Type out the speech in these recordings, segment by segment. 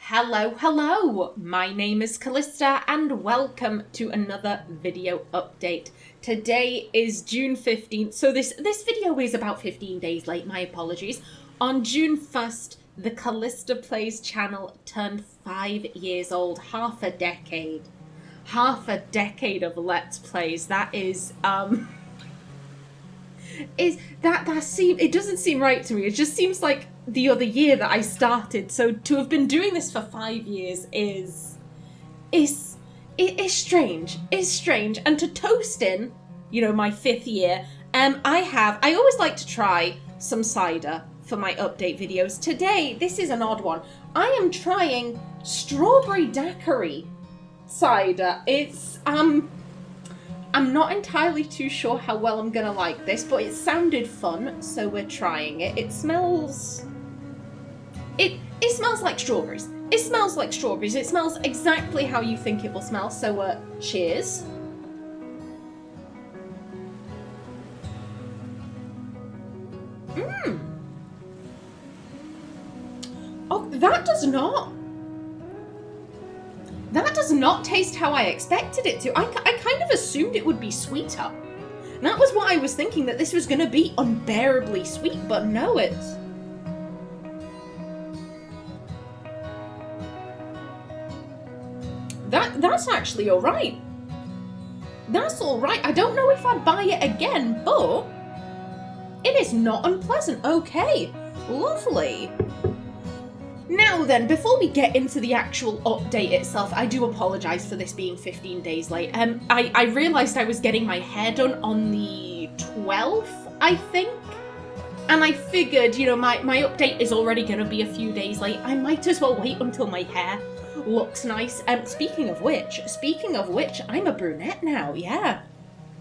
Hello, my name is Callista and welcome to another video update. Today is June 15th, so this video is about 15 days late, my apologies. On June 1st, the KallistaPlays channel turned 5 years old, half a decade. Half a decade of Let's Plays, that is, it doesn't seem right to me. It just seems like the other year that I started. So to have been doing this for 5 years is strange. It's strange. And to toast in, my 5th year, I always like to try some cider for my update videos. Today, this is an odd one. I am trying strawberry daiquiri cider. It's I'm not entirely too sure how well I'm gonna like this, but it sounded fun, so we're trying it. It smells like strawberries. It smells like strawberries. It smells exactly how you think it will smell, so cheers. Oh, that does not taste how I expected it to. I kind of assumed it would be sweeter. That was what I was thinking, that this was going to be unbearably sweet, but no, it's... That's actually alright. That's alright. I don't know if I'd buy it again, but it is not unpleasant. Okay, lovely. Now then, before we get into the actual update itself, I do apologise for this being 15 days late. I realised I was getting my hair done on the 12th, I think. And I figured, my update is already going to be a few days late. I might as well wait until my hair looks nice. Speaking of which, I'm a brunette now, yeah.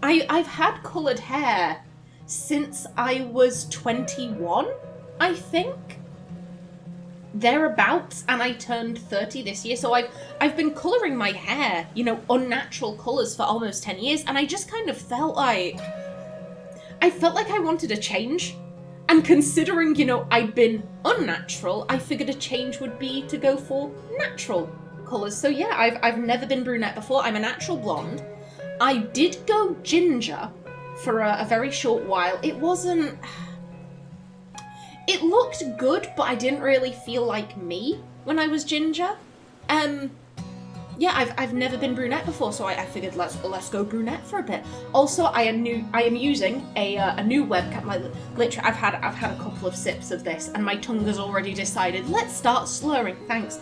I've had coloured hair since I was 21, I think. Thereabouts, and I turned 30 this year, so I've been colouring my hair, unnatural colours for almost 10 years, and I just kind of felt like I wanted a change. And considering, I'd been unnatural, I figured a change would be to go for natural colours. So yeah, I've never been brunette before. I'm a natural blonde. I did go ginger for a very short while. It looked good, but I didn't really feel like me when I was ginger. Yeah, I've never been brunette before, so I figured let's go brunette for a bit. Also, I am using a new webcam. Like literally, I've had a couple of sips of this, and my tongue has already decided. Let's start slurring. Thanks,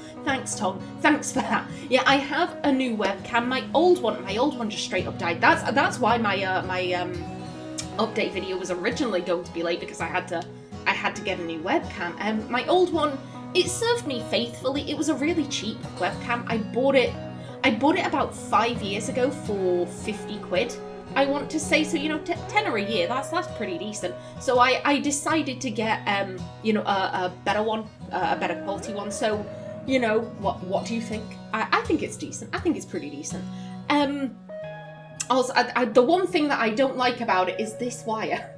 tongue. Thanks for that. Yeah, I have a new webcam. My old one just straight up died. That's why my update video was originally going to be late, because I had to get a new webcam. My old one, it served me faithfully. It was a really cheap webcam. I bought it about 5 years ago for 50 quid, I want to say. So, 10 a year, that's pretty decent. So I decided to get, a better one, a better quality one. So, what do you think? I think it's decent. I think it's pretty decent. Also, the one thing that I don't like about it is this wire.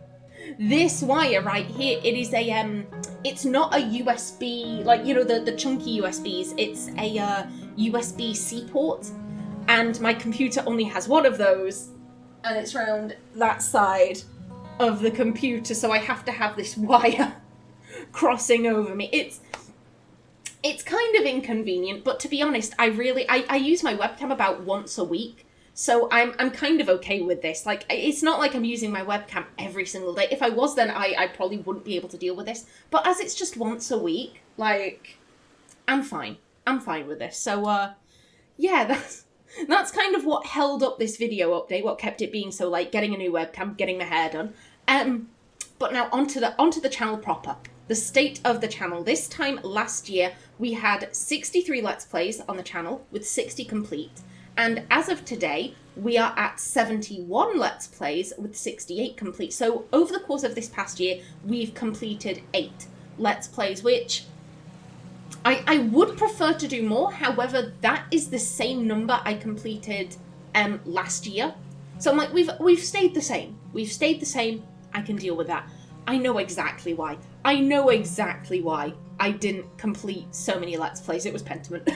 This wire right here, it is it's not a USB, like, the chunky USBs, it's a USB-C port, and my computer only has one of those, and it's round that side of the computer, so I have to have this wire crossing over me. It's kind of inconvenient, but to be honest, I use my webcam about once a week. So I'm kind of okay with this. Like, it's not like I'm using my webcam every single day. If I was, then I probably wouldn't be able to deal with this. But as it's just once a week, like, I'm fine. I'm fine with this. So, yeah, that's kind of what held up this video update, what kept it being so late, getting a new webcam, getting my hair done. But now onto the channel proper. The state of the channel. This time last year, we had 63 Let's Plays on the channel, with 60 complete. And as of today, we are at 71 Let's Plays with 68 complete. So over the course of this past year, we've completed 8 Let's Plays, which I would prefer to do more. However, that is the same number I completed last year. So I'm like, we've stayed the same. We've stayed the same. I can deal with that. I know exactly why. I didn't complete so many Let's Plays. It was Pentiment.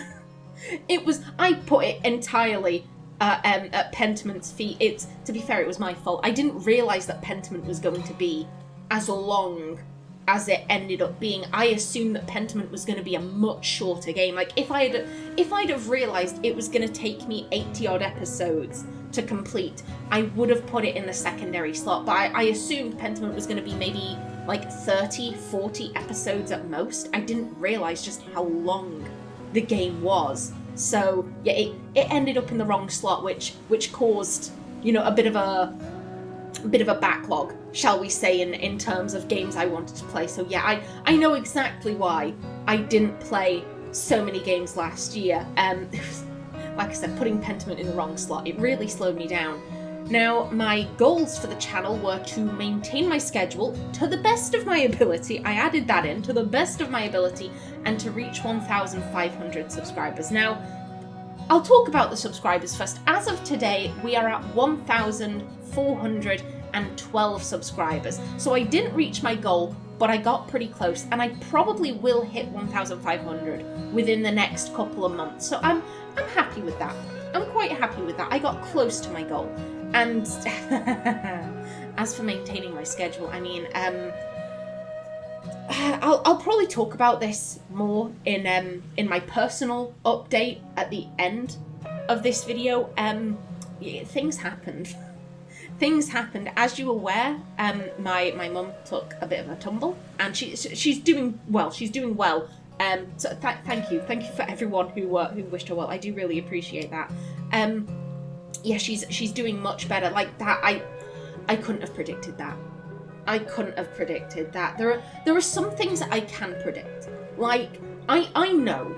I put it entirely at Pentiment's feet. To be fair, it was my fault. I didn't realise that Pentiment was going to be as long as it ended up being. I assumed that Pentiment was going to be a much shorter game. Like, if I'd have realised it was going to take me 80 odd episodes to complete, I would have put it in the secondary slot. But I assumed Pentiment was going to be maybe like 30, 40 episodes at most. I didn't realise just how long the game was. So yeah, it ended up in the wrong slot, which caused, you know, a bit of a backlog, shall we say, in terms of games I wanted to play. So yeah, I know exactly why I didn't play so many games last year. Like I said, putting Pentiment in the wrong slot, it really slowed me down. Now, my goals for the channel were to maintain my schedule to the best of my ability. I added that in, to the best of my ability, and to reach 1,500 subscribers. Now, I'll talk about the subscribers first. As of today, we are at 1,412 subscribers. So I didn't reach my goal, but I got pretty close, and I probably will hit 1,500 within the next couple of months. So I'm happy with that. I'm quite happy with that. I got close to my goal. And as for maintaining my schedule, I mean, I'll probably talk about this more in my personal update at the end of this video. Things happened. Things happened. As you're aware, my mum took a bit of a tumble, and she's doing well. She's doing well. So thank you for everyone who wished her well. I do really appreciate that. Yeah, she's doing much better. Like that, I couldn't have predicted that. I couldn't have predicted that. There are some things that I can predict. Like I know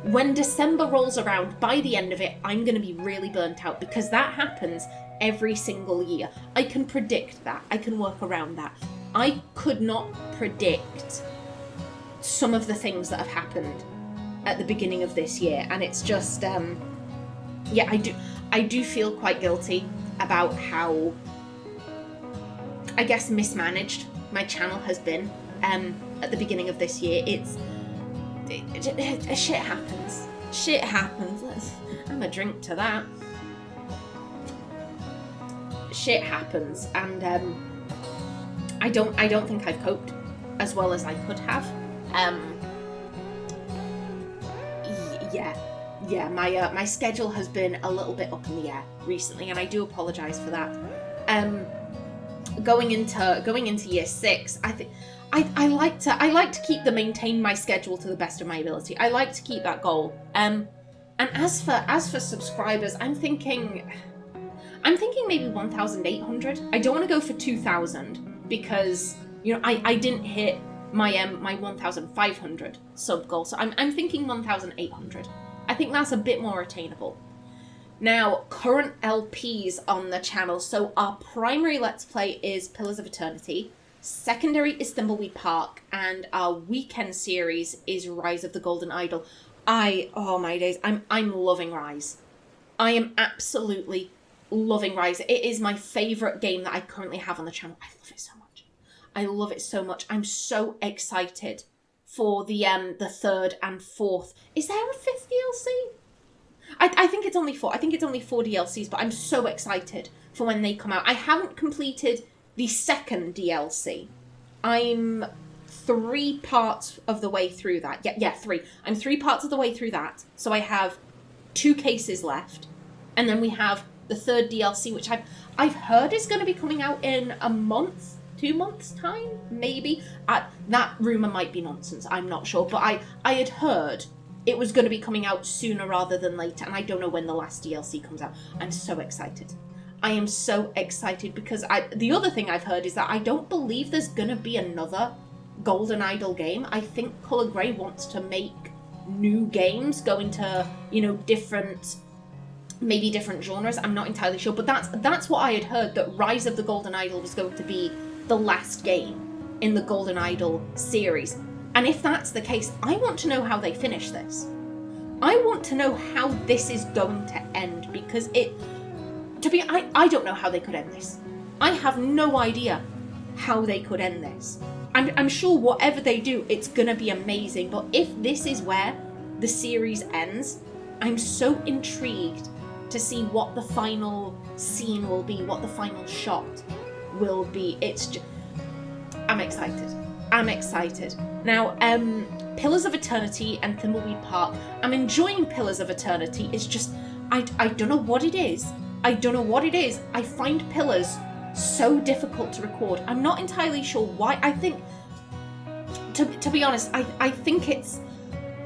when December rolls around, by the end of it, I'm going to be really burnt out, because that happens every single year. I can predict that. I can work around that. I could not predict some of the things that have happened at the beginning of this year, and it's just yeah, I do feel quite guilty about how, I guess, mismanaged my channel has been at the beginning of this year. Shit happens. Shit happens. I'm a drink to that. Shit happens, and I don't think I've coped as well as I could have. Yeah, my schedule has been a little bit up in the air recently, and I do apologise for that. Going into year 6, I think I like to maintain my schedule to the best of my ability. I like to keep that goal. And as for subscribers, I'm thinking maybe 1,800. I don't want to go for 2,000 because, you know, I didn't hit my 1,500 sub goal, so I'm thinking 1,800. I think that's a bit more attainable. Now, current LPs on the channel. So our primary Let's Play is Pillars of Eternity. Secondary is Thimbleweed Park, and our weekend series is Rise of the Golden Idol. Oh my days, I'm loving Rise. I am absolutely loving Rise. It is my favourite game that I currently have on the channel. I love it so much. I love it so much. I'm so excited for the 3rd and 4th. Is there a 5th DLC? I think it's only 4. I think it's only 4 DLCs, but I'm so excited for when they come out. I haven't completed the 2nd DLC. I'm 3 parts of the way through that. Yeah, 3. I'm 3 parts of the way through that. So I have 2 cases left. And then we have the 3rd DLC, which I've heard is going to be coming out in a month, 2 months' time, maybe. That rumour might be nonsense, I'm not sure. But I had heard it was going to be coming out sooner rather than later, and I don't know when the last DLC comes out. I'm so excited. I am so excited because the other thing I've heard is that I don't believe there's going to be another Golden Idol game. I think Colour Grey wants to make new games, go into, you know, different genres. I'm not entirely sure, but that's what I had heard, that Rise of the Golden Idol was going to be the last game in the Golden Idol series. And if that's the case, I want to know how they finish this. I want to know how this is going to end, because I don't know how they could end this. I have no idea how they could end this. I'm sure whatever they do, it's gonna be amazing. But if this is where the series ends, I'm so intrigued to see what the final scene will be, what the final shot will be. I'm excited. I'm excited. Now, Pillars of Eternity and Thimbleweed Park. I'm enjoying Pillars of Eternity. It's just, I don't know what it is. I don't know what it is. I find Pillars so difficult to record. I'm not entirely sure why. I think, to be honest, I think it's,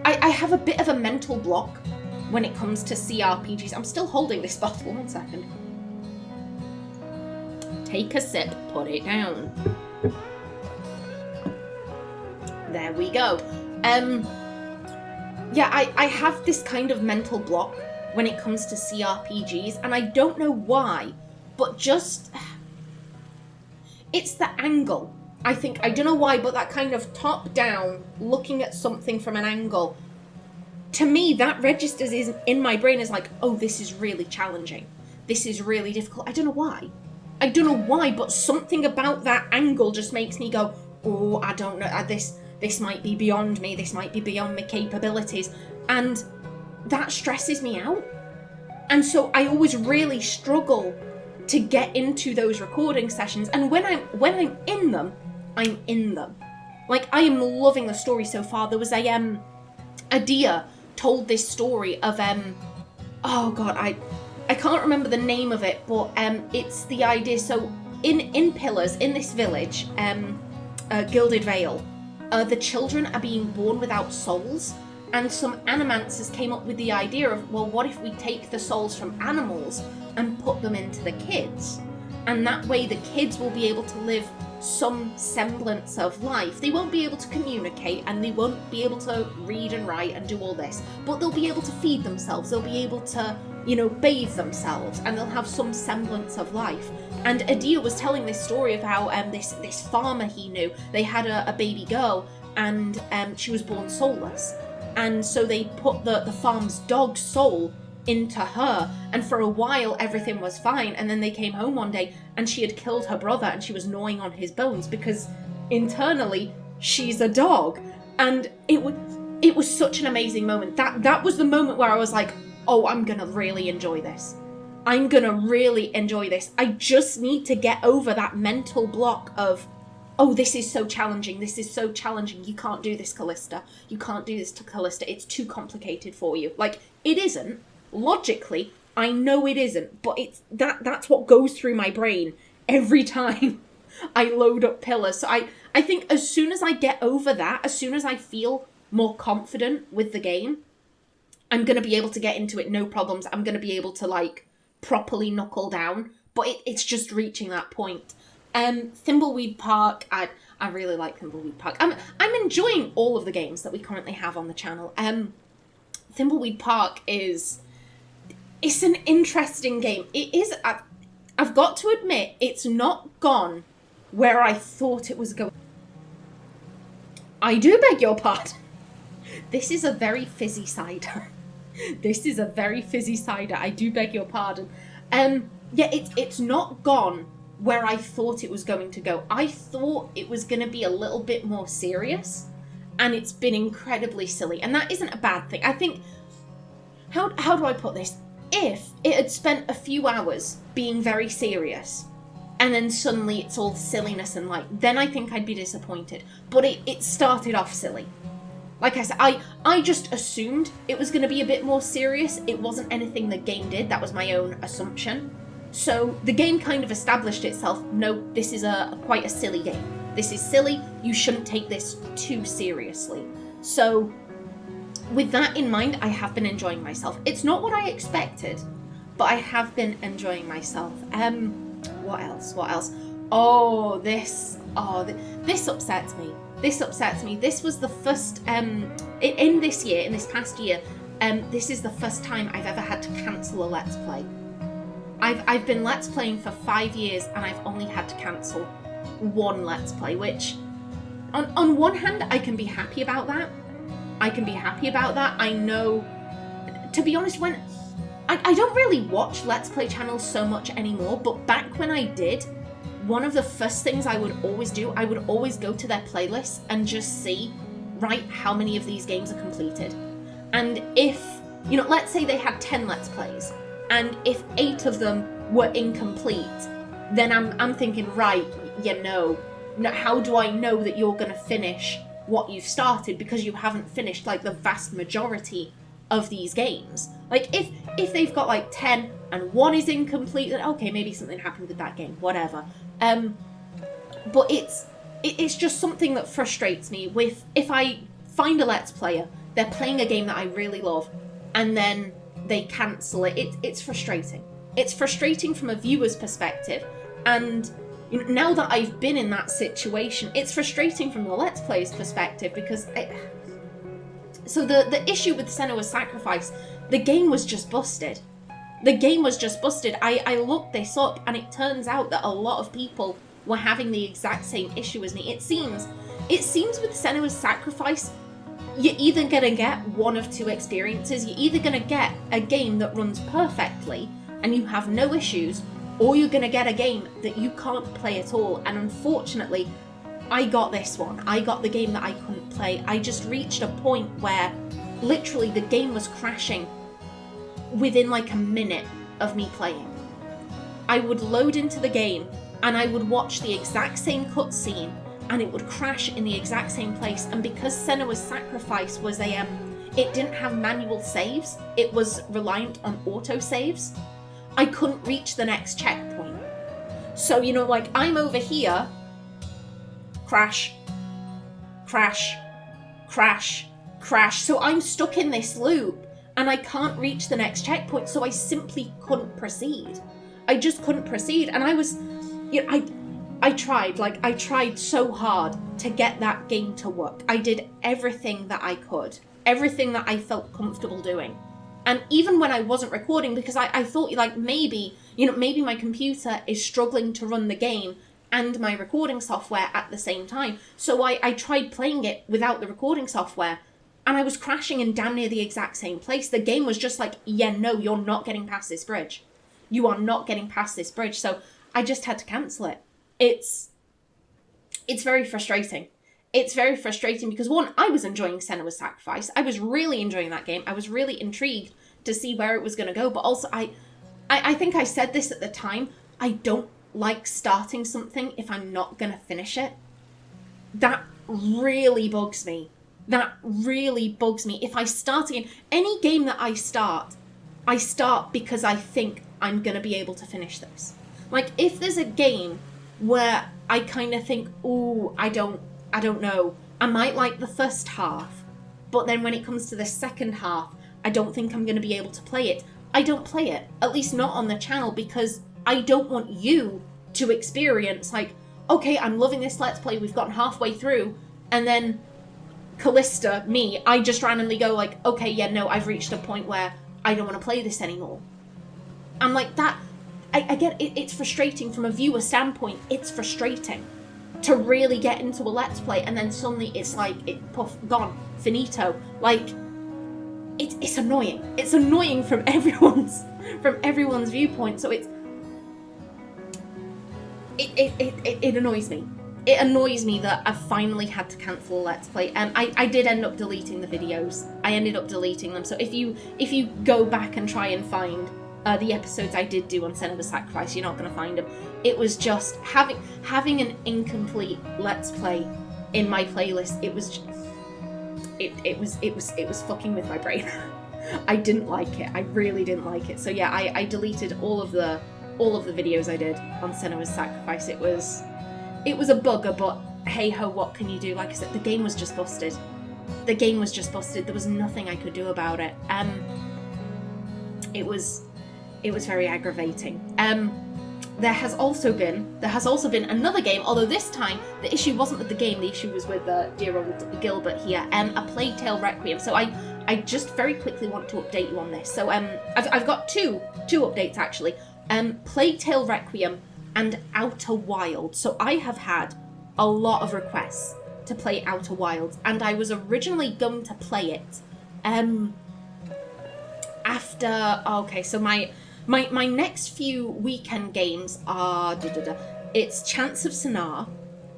I have a bit of a mental block when it comes to CRPGs. I'm still holding this bottle, 1 second. Take a sip, put it down. There we go. Yeah, I have this kind of mental block when it comes to CRPGs, and I don't know why, but just, it's the angle. I think, I don't know why, but that kind of top down, looking at something from an angle, to me, that registers in my brain as like, oh, this is really challenging. This is really difficult. I don't know why. I don't know why, but something about that angle just makes me go, oh, I don't know, this might be beyond me, this might be beyond my capabilities, and that stresses me out. And so I always really struggle to get into those recording sessions, and when I'm in them, I'm in them. Like, I am loving the story so far. There was a dear told this story of oh god, I can't remember the name of it, but it's the idea. So in Pillars, in this village, Gilded Vale, the children are being born without souls, and some animancers came up with the idea of, well, what if we take the souls from animals and put them into the kids? And that way the kids will be able to live some semblance of life. They won't be able to communicate, and they won't be able to read and write and do all this, but they'll be able to feed themselves, they'll be able to, bathe themselves, and they'll have some semblance of life. And Adia was telling this story of how this farmer he knew, they had a baby girl, and she was born soulless. And so they put the farm's dog's soul into her, and for a while everything was fine, and then they came home one day and she had killed her brother and she was gnawing on his bones because internally she's a dog. And it was such an amazing moment. That was the moment where I was like, oh, I'm gonna really enjoy this. I'm gonna really enjoy this. I just need to get over that mental block of, oh, this is so challenging, this is so challenging, you can't do this, Callista. You can't do this to Callista, it's too complicated for you. Like, it isn't. Logically, I know it isn't, but that's what goes through my brain every time I load up Pillars. So I think as soon as I get over that, as soon as I feel more confident with the game, I'm going to be able to get into it, no problems. I'm going to be able to, like, properly knuckle down, but it's just reaching that point. Thimbleweed Park, I really like Thimbleweed Park. I'm enjoying all of the games that we currently have on the channel. Thimbleweed Park it's an interesting game. It is, I've got to admit, it's not gone where I thought it was going. I do beg your pardon. This is a very fizzy cider. This is a very fizzy cider. I do beg your pardon. Yeah, it's not gone where I thought it was going to go. I thought it was going to be a little bit more serious, and it's been incredibly silly. And that isn't a bad thing. I think, how do I put this? If it had spent a few hours being very serious, and then suddenly it's all silliness and light, then I think I'd be disappointed. But it started off silly. Like I said, I just assumed it was going to be a bit more serious. It wasn't anything the game did. That was my own assumption. So the game kind of established itself. No, this is quite a silly game. This is silly. You shouldn't take this too seriously. So with that in mind, I have been enjoying myself. It's not what I expected, but I have been enjoying myself. What else? This upsets me. This was the first, in this past year, this is the first time I've ever had to cancel a Let's Play. I've been Let's Playing for 5 years, and I've only had to cancel one Let's Play, which, on one hand, I can be happy about that. I know, to be honest, when I don't really watch Let's Play channels so much anymore, but back when I did, one of the first things I would always do, I would always go to their playlists and just see, right, how many of these games are completed. And if, you know, let's say they had 10 Let's Plays, and if 8 of them were incomplete, then I'm thinking, right, you know, how do I know that you're going to finish what you've started, because you haven't finished, like, the vast majority of these games? Like, if they've got, like, 10 and 1 is incomplete, then okay, maybe something happened with that game, whatever. But it's just something that frustrates me with, if I find a Let's Player, they're playing a game that I really love, and then they cancel it. It's frustrating. It's frustrating from a viewer's perspective, and now that I've been in that situation, it's frustrating from the Let's Play's perspective, because so the issue with Senua's Sacrifice, the game was just busted. The game was just busted. I looked this up, and it turns out that a lot of people were having the exact same issue as me. It seems with Senua's Sacrifice, you're either gonna get one of two experiences. You're either gonna get a game that runs perfectly and you have no issues, or you're gonna get a game that you can't play at all. And unfortunately, I got this one. I got the game that I couldn't play. I just reached a point where literally the game was crashing within like a minute of me playing. I would load into the game and I would watch the exact same cutscene and it would crash in the exact same place. And because Senua's Sacrifice was it didn't have manual saves, it was reliant on auto saves, I couldn't reach the next checkpoint. So, you know, like, I'm over here, crash, crash, crash, crash. So I'm stuck in this loop and I can't reach the next checkpoint, so I simply couldn't proceed. I just couldn't proceed. And I was, you know, I tried so hard to get that game to work. I did everything that I could, everything that I felt comfortable doing. And even when I wasn't recording, because I thought, like, maybe my computer is struggling to run the game and my recording software at the same time. So I tried playing it without the recording software, and I was crashing in damn near the exact same place. The game was just like, yeah, no, you're not getting past this bridge. You are not getting past this bridge. So I just had to cancel it. It's very frustrating. It's very frustrating because, one, I was enjoying Senua's Sacrifice. I was really enjoying that game. I was really intrigued to see where it was going to go. But also, I think I said this at the time, I don't like starting something if I'm not going to finish it. That really bugs me. That really bugs me. If I start again, any game that I start because I think I'm going to be able to finish this. Like, if there's a game where I kind of think, ooh, I don't know, I might like the first half, but then when it comes to the second half, I don't think I'm going to be able to play it. I don't play it, at least not on the channel, because I don't want you to experience, like, okay, I'm loving this Let's Play, we've gotten halfway through, and then Callista, me, I just randomly go like, okay, yeah, no, I've reached a point where I don't want to play this anymore. I'm like, that, I get it, it's frustrating from a viewer standpoint, it's frustrating to really get into a Let's Play and then suddenly it's like, gone, finito. Like, it's annoying. It's annoying from everyone's viewpoint, so it annoys me. It annoys me that I've finally had to cancel a Let's Play. I did end up deleting the videos. I ended up deleting them, so if you go back and try and find the episodes I did do on Senua's Sacrifice, you're not going to find them. It was just having an incomplete Let's Play in my playlist. It was fucking with my brain. I didn't like it. I really didn't like it. So yeah, I deleted all of the videos I did on Senua's Sacrifice. It was a bugger, but hey ho, what can you do? Like I said, the game was just busted. The game was just busted. There was nothing I could do about it. It was very aggravating. There has also been another game, although this time the issue wasn't with the game, the issue was with dear old Gilbert here, a Plague Tale Requiem. So I just very quickly want to update you on this. So I've got two updates actually. Plague Tale Requiem and Outer Wilds. So I have had a lot of requests to play Outer Wilds, and I was originally going to play it after. Okay, so my next few weekend games are It's Chance of Sonar,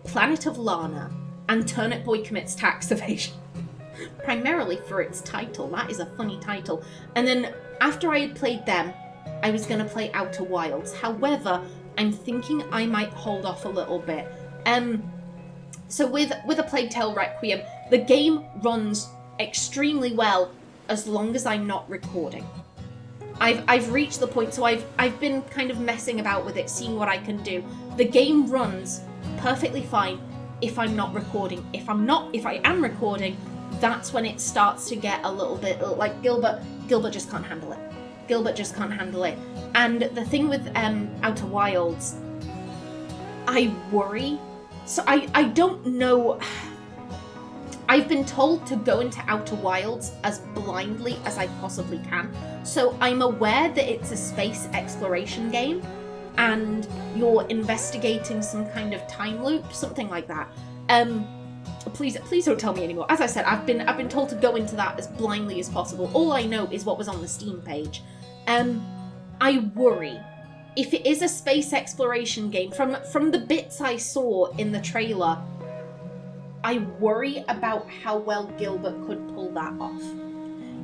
Planet of Lana, and Turnip Boy Commits Tax Evasion. Primarily for its title. That is a funny title. And then after I had played them, I was going to play Outer Wilds. However, I'm thinking I might hold off a little bit. So with A Plague Tale Requiem, the game runs extremely well as long as I'm not recording. I've reached the point, so I've been kind of messing about with it, seeing what I can do. The game runs perfectly fine if I'm not recording. If I am recording, that's when it starts to get a little bit like Gilbert just can't handle it. Gilbert just can't handle it. And the thing with Outer Wilds, I worry. So I don't know. I've been told to go into Outer Wilds as blindly as I possibly can. So I'm aware that it's a space exploration game and you're investigating some kind of time loop, something like that. Please don't tell me anymore. As I said, I've been told to go into that as blindly as possible. All I know is what was on the Steam page. I worry if it is a space exploration game from the bits I saw in the trailer. I worry about how well Gilbert could pull that off.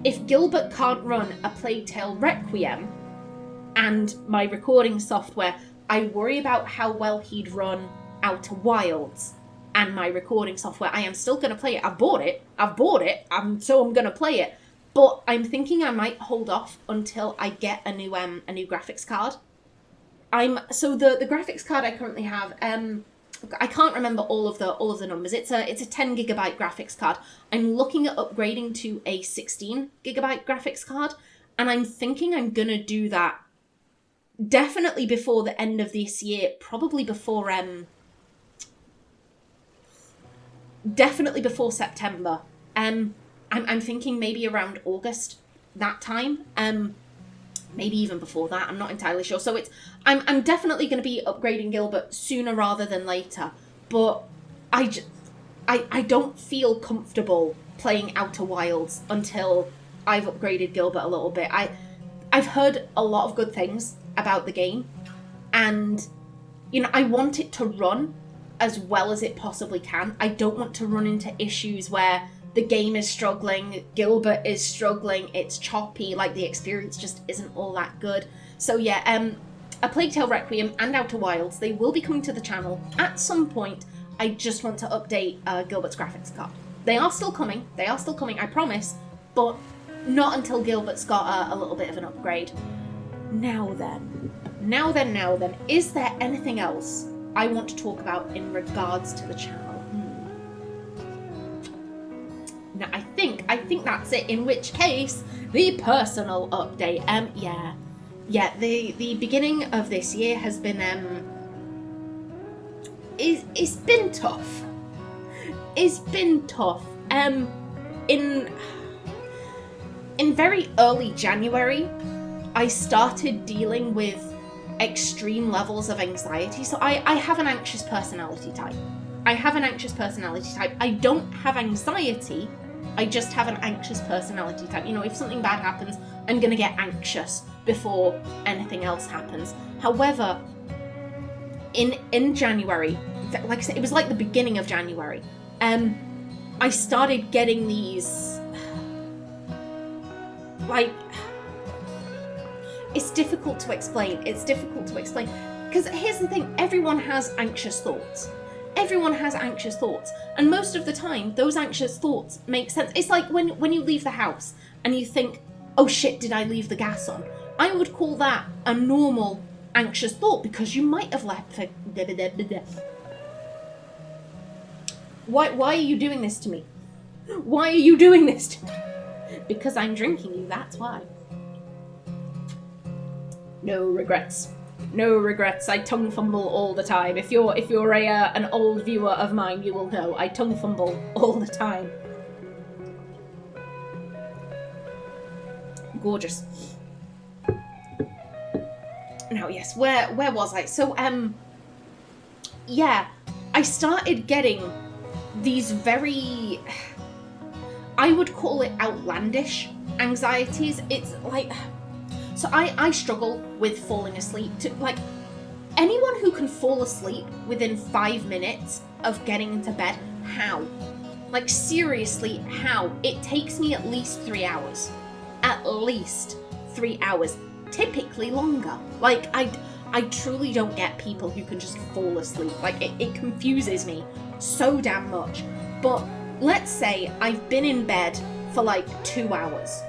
If Gilbert can't run A Plague Tale Requiem and my recording software, I worry about how well he'd run Outer Wilds and my recording software. I am still going to play it. I've bought it, so I'm going to play it. But I'm thinking I might hold off until I get a new graphics card. So the graphics card I currently have, I can't remember all of the numbers. It's a 10 gigabyte graphics card. I'm looking at upgrading to a 16 gigabyte graphics card, and I'm thinking I'm gonna do that definitely before the end of this year, probably before September. I'm thinking maybe around August, that time. Maybe even before that, I'm not entirely sure. So I'm definitely going to be upgrading Gilbert sooner rather than later. But I don't feel comfortable playing Outer Wilds until I've upgraded Gilbert a little bit. I've heard a lot of good things about the game, and I want it to run as well as it possibly can. I don't want to run into issues where the game is struggling, Gilbert is struggling, it's choppy, like the experience just isn't all that good. So yeah, A Plague Tale Requiem and Outer Wilds, they will be coming to the channel at some point. I just want to update Gilbert's graphics card. They are still coming, I promise, but not until Gilbert's got a little bit of an upgrade. Now then, is there anything else I want to talk about in regards to the channel? No, I think that's it, in which case, the personal update. The beginning of this year has been, it's been tough. It's been tough. In very early January, I started dealing with extreme levels of anxiety. So I have an anxious personality type. I don't have anxiety, I just have an anxious personality type. If something bad happens, I'm going to get anxious before anything else happens. However, in January, like I said, it was like the beginning of January, I started getting these, it's difficult to explain. Because here's the thing, everyone has anxious thoughts. And most of the time, those anxious thoughts make sense. It's like when you leave the house and you think, oh shit, did I leave the gas on? I would call that a normal anxious thought because you might have left for... Why are you doing this to me? Because I'm drinking you, that's why. No regrets. I tongue fumble all the time. If you're an old viewer of mine, you will know I tongue fumble all the time. Gorgeous. Now, yes, where was I? So, I started getting these very, I would call it outlandish anxieties. It's like, so I struggle with falling asleep. anyone who can fall asleep within 5 minutes of getting into bed, how? Like, seriously, how? It takes me at least 3 hours. At least 3 hours. Typically longer. Like, I truly don't get people who can just fall asleep. Like, it confuses me so damn much. But let's say I've been in bed for like 2 hours.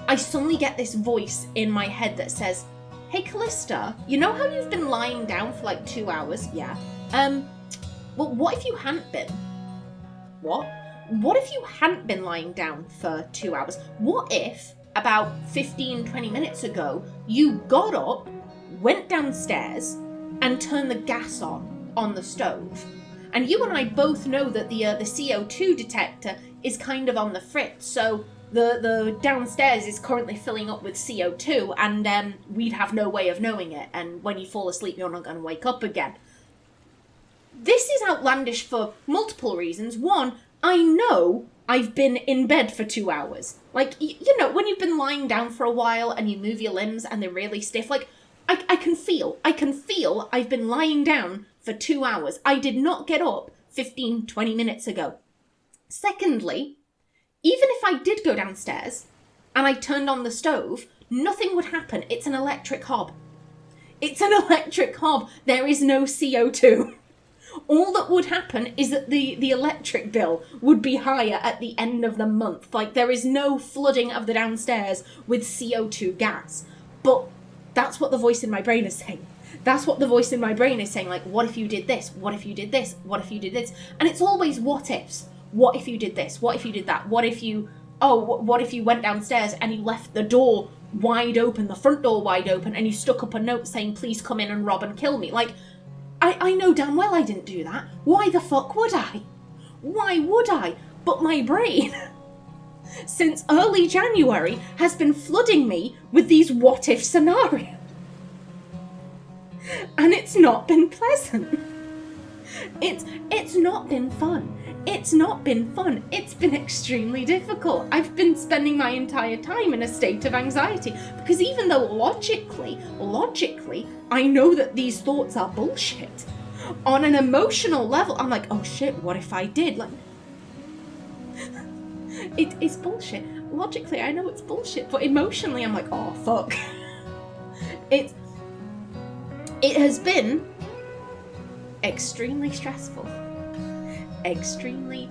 I suddenly get this voice in my head that says, "Hey Callista, you know how you've been lying down for like 2 hours? Yeah. Well, what if you hadn't been? What? What if you hadn't been lying down for 2 hours? What if about 15-20 minutes ago you got up, went downstairs and turned the gas on the stove? And you and I both know that the CO2 detector is kind of on the fritz, so the downstairs is currently filling up with CO2, and we'd have no way of knowing it, and when you fall asleep you're not going to wake up again." This is outlandish for multiple reasons. One, I know I've been in bed for 2 hours. Like, you know, when you've been lying down for a while and you move your limbs and they're really stiff, like, I can feel I've been lying down for 2 hours. I did not get up 15-20 minutes ago. Secondly, even if I did go downstairs and I turned on the stove, nothing would happen. It's an electric hob. It's an electric hob. There is no CO2. All that would happen is that the electric bill would be higher at the end of the month. Like, there is no flooding of the downstairs with CO2 gas. But that's what the voice in my brain is saying. That's what the voice in my brain is saying. Like, what if you did this? What if you did this? What if you did this? And it's always what ifs. What if you did this? What if you did that? What if you went downstairs and you left the door wide open, the front door wide open, and you stuck up a note saying, "Please come in and rob and kill me"? Like, I know damn well I didn't do that. Why the fuck would I? Why would I? But my brain, since early January, has been flooding me with these what-if scenarios. And it's not been pleasant. It's not been fun. It's not been fun. It's been extremely difficult. I've been spending my entire time in a state of anxiety because even though logically, I know that these thoughts are bullshit, on an emotional level, I'm like, oh shit, what if I did? Like, it's bullshit. Logically, I know it's bullshit, but emotionally, I'm like, oh fuck. It has been extremely stressful. Extremely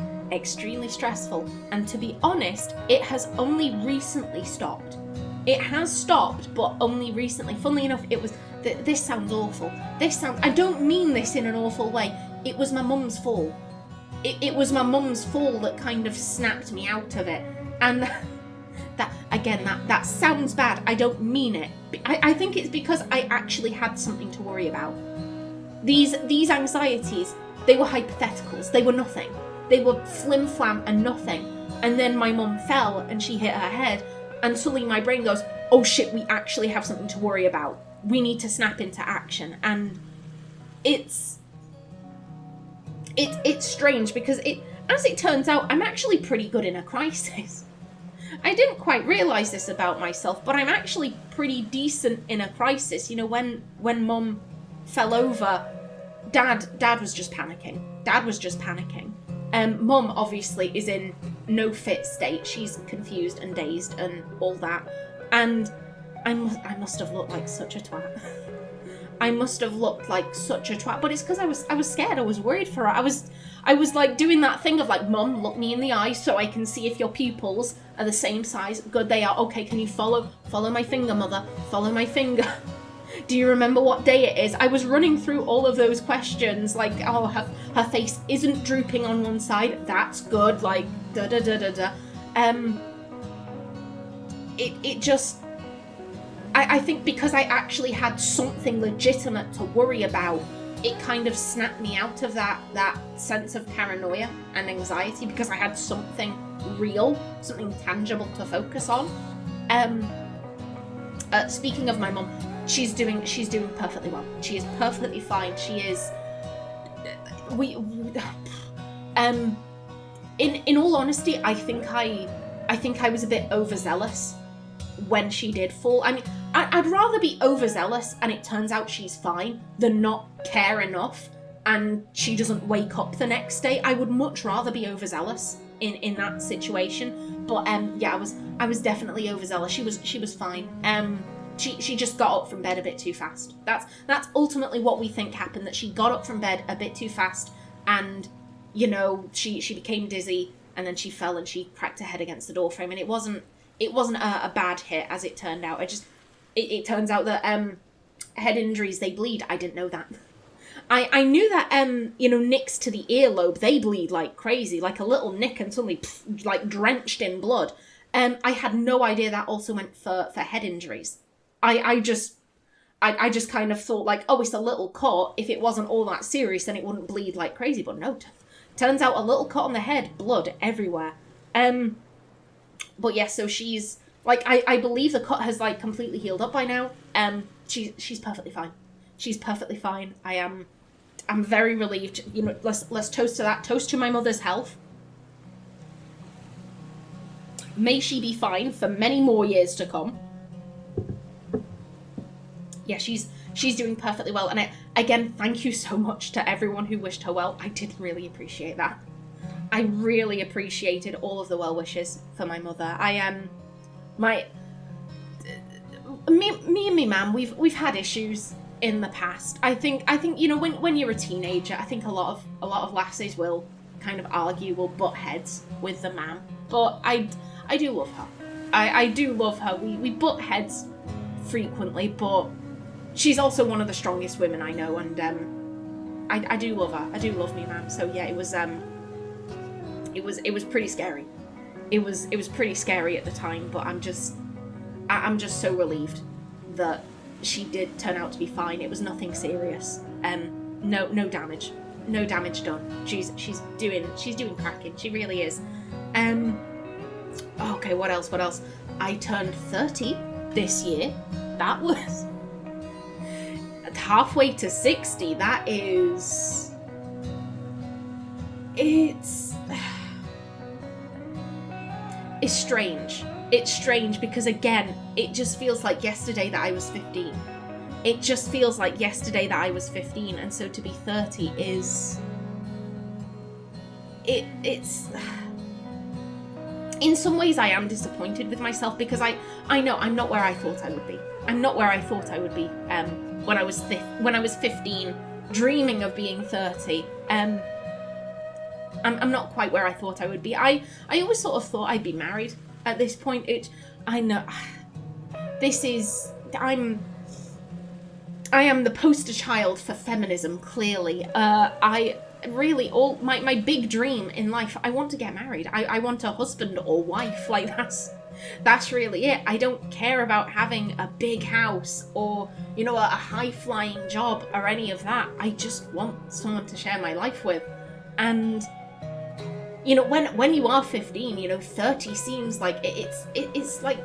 stressful. And to be honest, it has only recently stopped. It has stopped, but only recently. Funnily enough, it was... This sounds awful. I don't mean this in an awful way. It was my mum's fall. It was my mum's fall that kind of snapped me out of it. And that sounds bad. I don't mean it. I think it's because I actually had something to worry about. These anxieties, they were hypotheticals. They were nothing. They were flim-flam and nothing. And then my mum fell and she hit her head. And suddenly my brain goes, oh shit, we actually have something to worry about. We need to snap into action. And it's strange because as it turns out, I'm actually pretty good in a crisis. I didn't quite realise this about myself, but I'm actually pretty decent in a crisis. You know, when Mum fell over, Dad was just panicking. Mum obviously is in no fit state. She's confused and dazed and all that. And I must have looked like such a twat. I must have looked like such a twat, but it's because I was scared. I was worried for her. I was like doing that thing of like, Mum, look me in the eye so I can see if your pupils are the same size. Good, they are. Okay, can you follow my finger, Mother? Follow my finger. Do you remember what day it is? I was running through all of those questions, like, oh, her face isn't drooping on one side. That's good. Like, da-da-da-da-da. It just... I think because I actually had something legitimate to worry about, it kind of snapped me out of that sense of paranoia and anxiety because I had something real, something tangible to focus on. Speaking of my mum, she's doing perfectly well. She is perfectly fine. She is... In all honesty, I think I was a bit overzealous when she did fall. I mean, I'd rather be overzealous and it turns out she's fine than not care enough and she doesn't wake up the next day. I would much rather be overzealous in that situation. But yeah, I was definitely overzealous. She was fine. She just got up from bed a bit too fast. That's ultimately what we think happened, that she got up from bed a bit too fast and, you know, she became dizzy and then she fell and she cracked her head against the door frame, and it wasn't a bad hit, as it turned out. It turns out that head injuries, they bleed. I didn't know that. I knew that you know, nicks to the earlobe, they bleed like crazy, like a little nick and suddenly like drenched in blood. I had no idea that also went for head injuries. I just kind of thought like, oh, it's a little cut. If it wasn't all that serious, then it wouldn't bleed like crazy. But no, turns out a little cut on the head, blood everywhere. But yeah, so she's like, I believe the cut has like completely healed up by now. She's perfectly fine. She's perfectly fine. I'm very relieved. You know, let's toast to that. Toast to my mother's health. May she be fine for many more years to come. Yeah, she's doing perfectly well. And again, thank you so much to everyone who wished her well. I did really appreciate that. I really appreciated all of the well wishes for my mother. Me and my mum, we've had issues in the past. I think you know, when you're a teenager, I think a lot of lasses will kind of argue, will butt heads with the mam. But I do love her. I do love her. We butt heads frequently, but she's also one of the strongest women I know, and I do love her. I do love me mam. So yeah, it was pretty scary. It was pretty scary at the time, but I'm just so relieved that she did turn out to be fine. It was nothing serious. No damage. No damage done. She's doing cracking. She really is. Okay, what else? I turned 30 this year. That was halfway to 60. That is... It's strange. It's strange because, again, it just feels like yesterday that I was 15. It just feels like yesterday that I was 15, and so to be 30 is... It's... In some ways I am disappointed with myself because I know I'm not where I thought I would be. I'm not where I thought I would be when I was 15, dreaming of being 30. I'm not quite where I thought I would be. I always sort of thought I'd be married at this point. I know I am the poster child for feminism, clearly. My big dream in life, I want to get married. I want a husband or wife. Like, that's really it. I don't care about having a big house or, you know, a high-flying job or any of that. I just want someone to share my life with. And, you know, when you are 15, you know, 30 seems like it's like,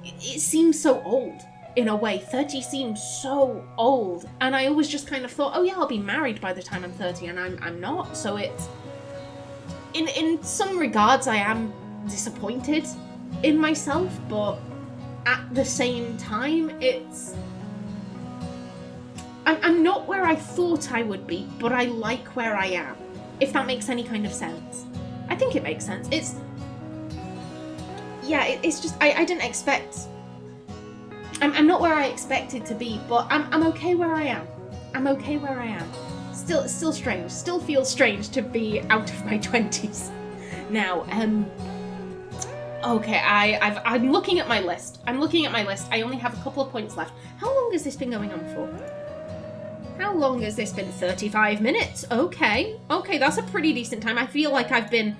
it seems so old in a way. 30 seems so old, and I always just kind of thought, oh yeah, I'll be married by the time I'm 30, and I'm not. So it's, in some regards, I am disappointed in myself, but at the same time, I'm not where I thought I would be, but I like where I am. If that makes any kind of sense. I think it makes sense. It's just, I didn't expect... I'm not where I expected to be, but I'm okay where I am. I'm okay where I am. Still strange. Still feels strange to be out of my 20s. Now, okay, I'm looking at my list. I only have a couple of points left. How long has this been going on for? How long has this been? 35 minutes. Okay, that's a pretty decent time. I feel like I've been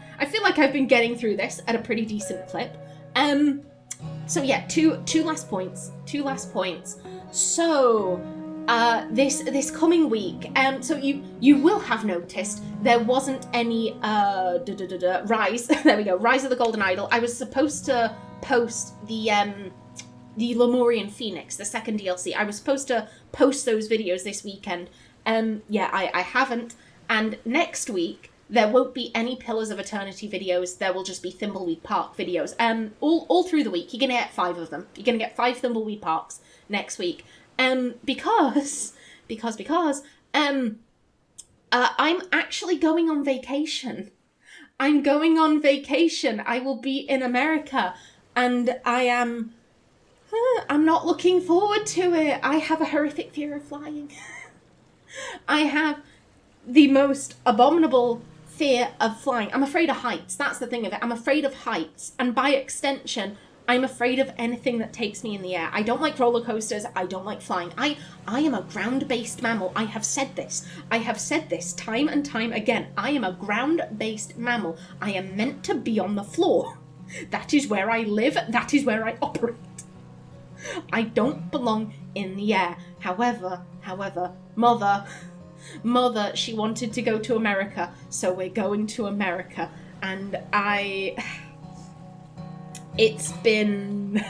getting through this at a pretty decent clip. So yeah, two last points. So, this coming week, so you will have noticed there wasn't any Rise. There we go, Rise of the Golden Idol. I was supposed to post the Lemurian Phoenix, the second DLC. I was supposed to post those videos this weekend. I haven't. And next week there won't be any Pillars of Eternity videos. There will just be Thimbleweed Park videos. All through the week. You're going to get 5 of them. You're going to get 5 Thimbleweed Parks next week. Because I'm actually going on vacation. I'm going on vacation. I will be in America, and I'm not looking forward to it. I have a horrific fear of flying. I have the most abominable fear of flying. I'm afraid of heights. That's the thing of it. I'm afraid of heights, and by extension, I'm afraid of anything that takes me in the air. I don't like roller coasters. I don't like flying. I am a ground-based mammal. I have said this. I have said this time and time again. I am a ground-based mammal. I am meant to be on the floor. That is where I live. That is where I operate. I don't belong in the air. However, Mother, she wanted to go to America, so we're going to America. And it's been...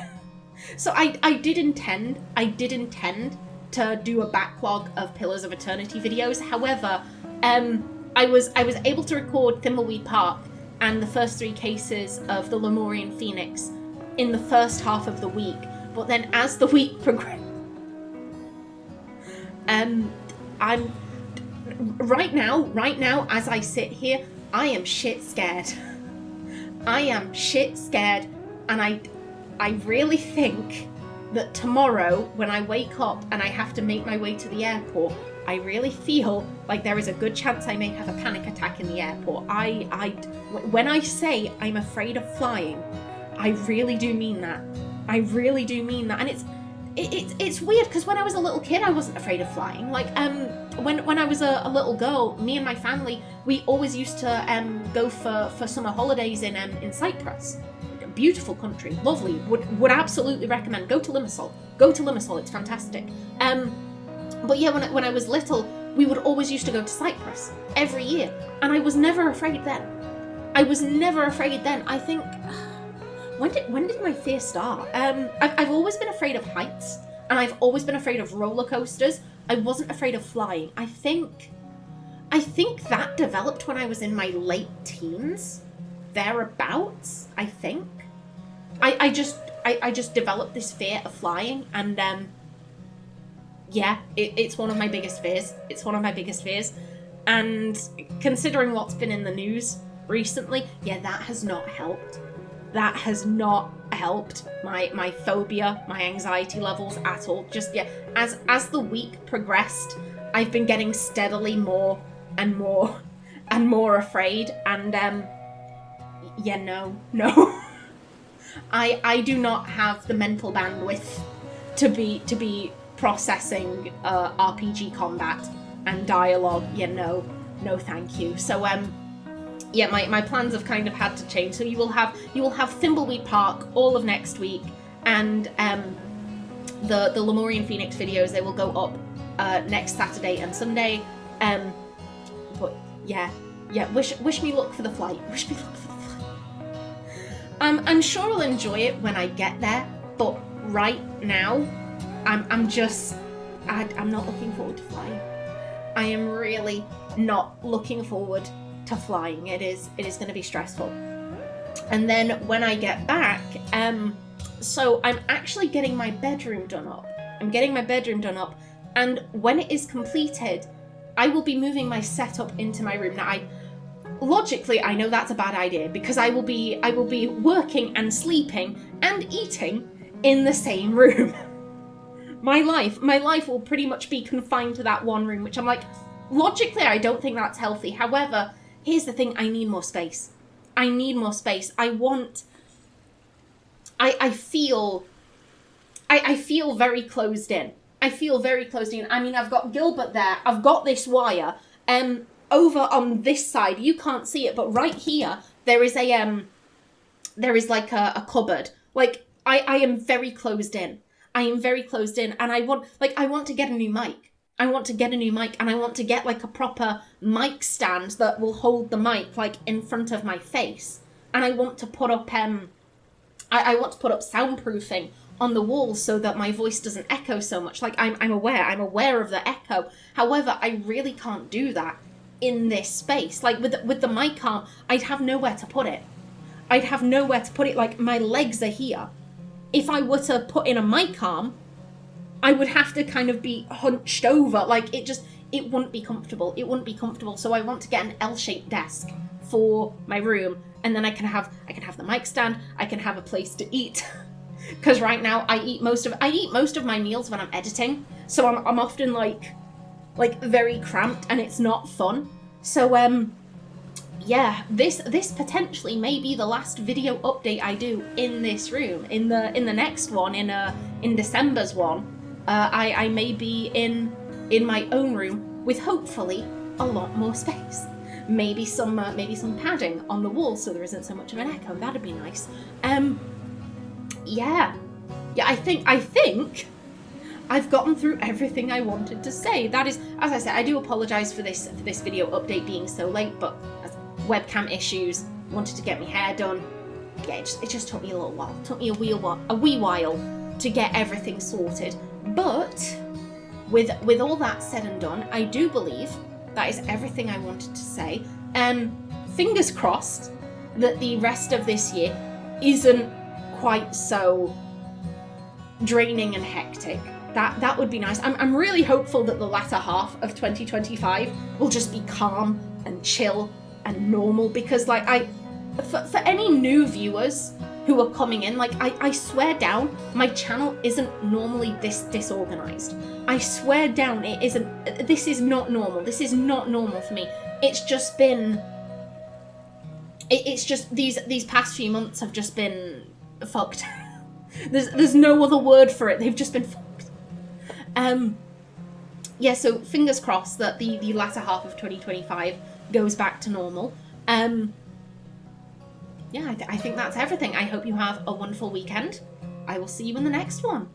So I did intend to do a backlog of Pillars of Eternity videos. However, I was able to record Thimbleweed Park and the first 3 cases of the Lemurian Phoenix in the first half of the week. But then as the week progressed, I'm right now as I sit here, I am shit scared. I am shit scared. And I really think that tomorrow, when I wake up and I have to make my way to the airport, I really feel like there is a good chance I may have a panic attack in the airport. When I say I'm afraid of flying, I really do mean that. I really do mean that. And it's weird, because when I was a little kid, I wasn't afraid of flying. Like, when I was a little girl, me and my family, we always used to go for summer holidays in Cyprus. Beautiful country, lovely, would absolutely recommend. Go to Limassol, it's fantastic. But yeah, when I was little, we would always used to go to Cyprus every year, and I was never afraid then. I think, when did my fear start? I've always been afraid of heights, and I've always been afraid of roller coasters. I wasn't afraid of flying. I think that developed when I was in my late teens, thereabouts, I think. I just developed this fear of flying, and yeah, it's one of my biggest fears. And considering what's been in the news recently, yeah, that has not helped. My phobia, my anxiety levels at all. Just, yeah, as the week progressed, I've been getting steadily more and more and more afraid, and yeah, no. I do not have the mental bandwidth to be processing RPG combat and dialogue. Yeah, no, thank you. So yeah, my plans have kind of had to change. So you will have Thimbleweed Park all of next week, and the Lemurian Phoenix videos, they will go up next Saturday and Sunday. But yeah, wish me luck for the flight. I'm sure I'll enjoy it when I get there, but right now, I'm not looking forward to flying. I am really not looking forward to flying. It is going to be stressful. And then when I get back, so I'm actually getting my bedroom done up. And when it is completed, I will be moving my setup into my room. Now, logically, I know that's a bad idea, because I will be working and sleeping and eating in the same room. My life will pretty much be confined to that one room, which I'm like, logically, I don't think that's healthy. However, here's the thing, I need more space. I feel very closed in. I mean, I've got Gilbert there. I've got this wire. Over on this side, you can't see it, but right here, there is like a cupboard. Like, I am very closed in. And I want to get a new mic. And I want to get like a proper mic stand that will hold the mic like in front of my face. And I want to put up I want to put up soundproofing on the walls so that my voice doesn't echo so much. Like, I'm aware of the echo. However, I really can't do that in this space. Like with the mic arm, I'd have nowhere to put it. I'd have nowhere to put it. Like, my legs are here. If I were to put in a mic arm, I would have to kind of be hunched over. Like, it wouldn't be comfortable. It wouldn't be comfortable. So I want to get an L-shaped desk for my room, and then I can have the mic stand. I can have a place to eat, because right now I eat most of my meals when I'm editing. So I'm often like very cramped, and it's not fun. So yeah, this potentially may be the last video update I do in this room. In the next one, in December's one, I may be in my own room with hopefully a lot more space. Maybe some padding on the wall so there isn't so much of an echo. That'd be nice. Yeah, I think I've gotten through everything I wanted to say. That is, as I said, I do apologise for this video update being so late, but webcam issues, wanted to get my hair done. Yeah, it just took me a little while. It took me a wee while to get everything sorted. But with all that said and done, I do believe that is everything I wanted to say. Fingers crossed that the rest of this year isn't quite so draining and hectic. That would be nice. I'm really hopeful that the latter half of 2025 will just be calm and chill and normal, because like for any new viewers who are coming in, like I swear down, my channel isn't normally this disorganized. I swear down, it isn't. This is not normal. This is not normal for me. It's just been. It's just these past few months have just been fucked. There's no other word for it. They've just been fucked. Yeah. So fingers crossed that the latter half of 2025 goes back to normal. Yeah, I think that's everything. I hope you have a wonderful weekend. I will see you in the next one.